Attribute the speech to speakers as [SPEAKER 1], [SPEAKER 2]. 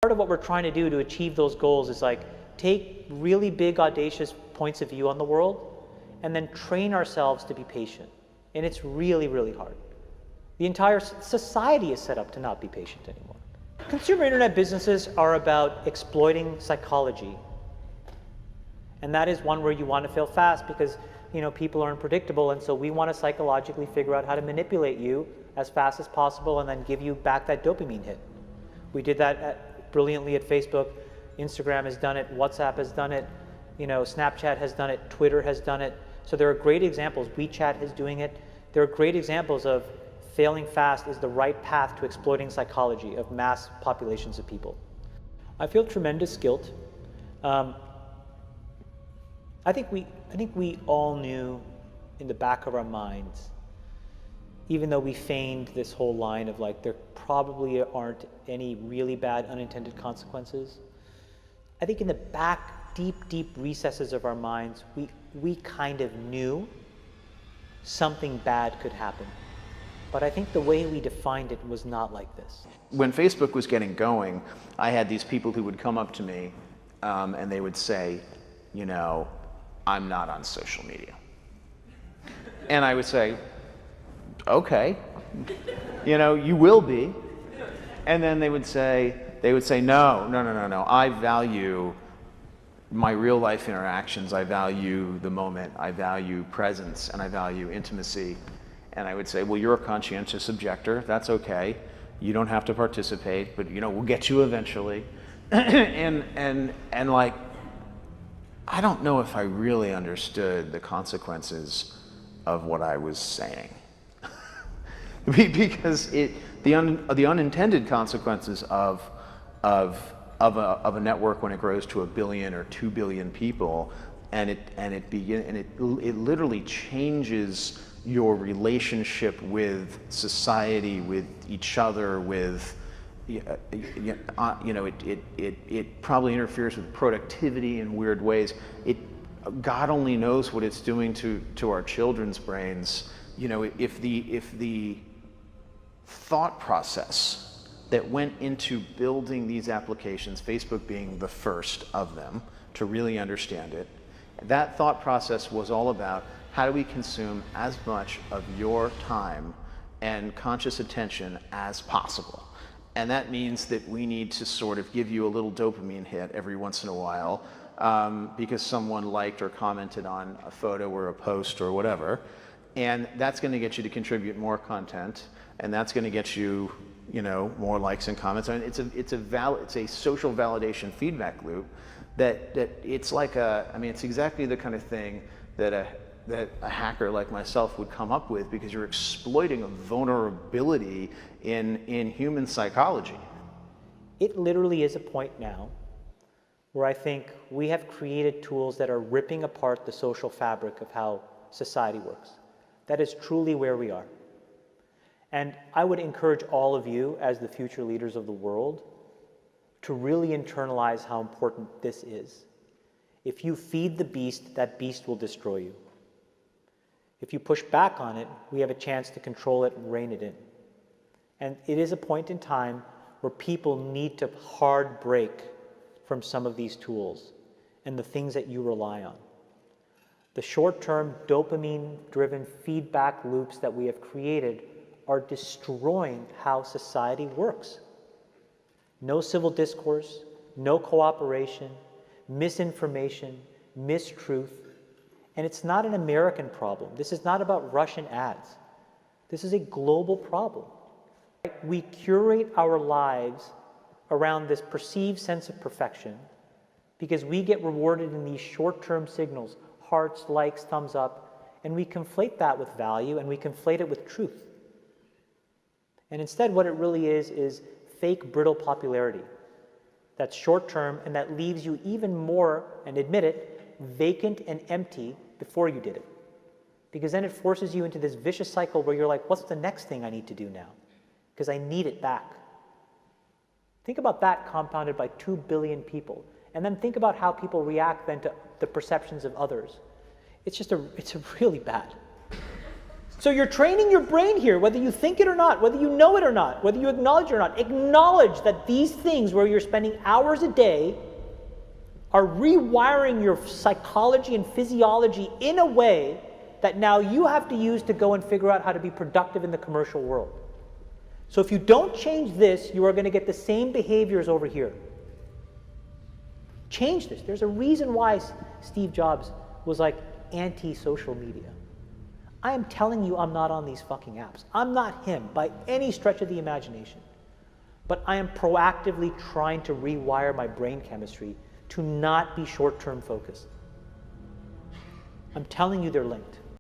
[SPEAKER 1] Part of what we're trying to do to achieve those goals is like take really big, audacious points of view on the world and then train ourselves to be patient. And it's really, really hard. The entire society is set up to not be patient anymore. Consumer internet businesses are about exploiting psychology. And that is one where you want to fail fast because people are unpredictable, and so we want to psychologically figure out how to manipulate you as fast as possible and then give you back that dopamine hit. We did that brilliantly at Facebook. Instagram has done it, WhatsApp has done it, Snapchat has done it, Twitter has done it. So there are great examples. WeChat is doing it. There are great examples of failing fast is the right path to exploiting psychology of mass populations of people. I feel tremendous guilt. I think we all knew in the back of our minds, even though we feigned this whole line of like there probably aren't any really bad unintended consequences. I think in the back, deep recesses of our minds, we kind of knew something bad could happen. But I think the way we defined it was not like this.
[SPEAKER 2] When Facebook was getting going, I had these people who would come up to me and they would say, I'm not on social media. And I would say, okay, you will be. And then they would say, no, I value my real life interactions. I value the moment. I value presence, and I value intimacy. And I would say, well, you're a conscientious objector. That's okay. You don't have to participate, but we'll get you eventually. and like, I don't know if I really understood the consequences of what I was saying. Because the unintended consequences of a network when it grows to 1 billion or 2 billion people, and it literally changes your relationship with society, with each other, with it probably interferes with productivity in weird ways. God only knows what it's doing to our children's brains. If the thought process that went into building these applications, Facebook being the first of them to really understand it, that thought process was all about how do we consume as much of your time and conscious attention as possible. And that means that we need to sort of give you a little dopamine hit every once in a while because someone liked or commented on a photo or a post or whatever. And that's going to get you to contribute more content, and that's going to get you, more likes and comments. I mean, it's a social validation feedback loop that it's like it's exactly the kind of thing that a hacker like myself would come up with, because you're exploiting a vulnerability in human psychology.
[SPEAKER 1] It literally is a point now where I think we have created tools that are ripping apart the social fabric of how society works. That is truly where we are. And I would encourage all of you, as the future leaders of the world, to really internalize how important this is. If you feed the beast, that beast will destroy you. If you push back on it, we have a chance to control it and rein it in. And it is a point in time where people need to hard break from some of these tools and the things that you rely on. The short-term dopamine-driven feedback loops that we have created are destroying how society works. No civil discourse, no cooperation, misinformation, mistruth. And it's not an American problem. This is not about Russian ads. This is a global problem. We curate our lives around this perceived sense of perfection because we get rewarded in these short-term signals, hearts, likes, thumbs up, and we conflate that with value and we conflate it with truth. And instead what it really is fake brittle popularity that's short-term and that leaves you even more, and admit it, vacant and empty before you did it. Because then it forces you into this vicious cycle where you're like, what's the next thing I need to do now? Because I need it back. Think about that compounded by 2 billion people. And then think about how people react then to the perceptions of others. It's really bad. So you're training your brain here, whether you think it or not, whether you know it or not, whether you acknowledge it or not. Acknowledge that these things where you're spending hours a day are rewiring your psychology and physiology in a way that now you have to use to go and figure out how to be productive in the commercial world. So if you don't change this, you are going to get the same behaviors over here. Change this. There's a reason why Steve Jobs was like anti-social media. I am telling you I'm not on these fucking apps. I'm not him by any stretch of the imagination. But I am proactively trying to rewire my brain chemistry to not be short-term focused. I'm telling you they're linked.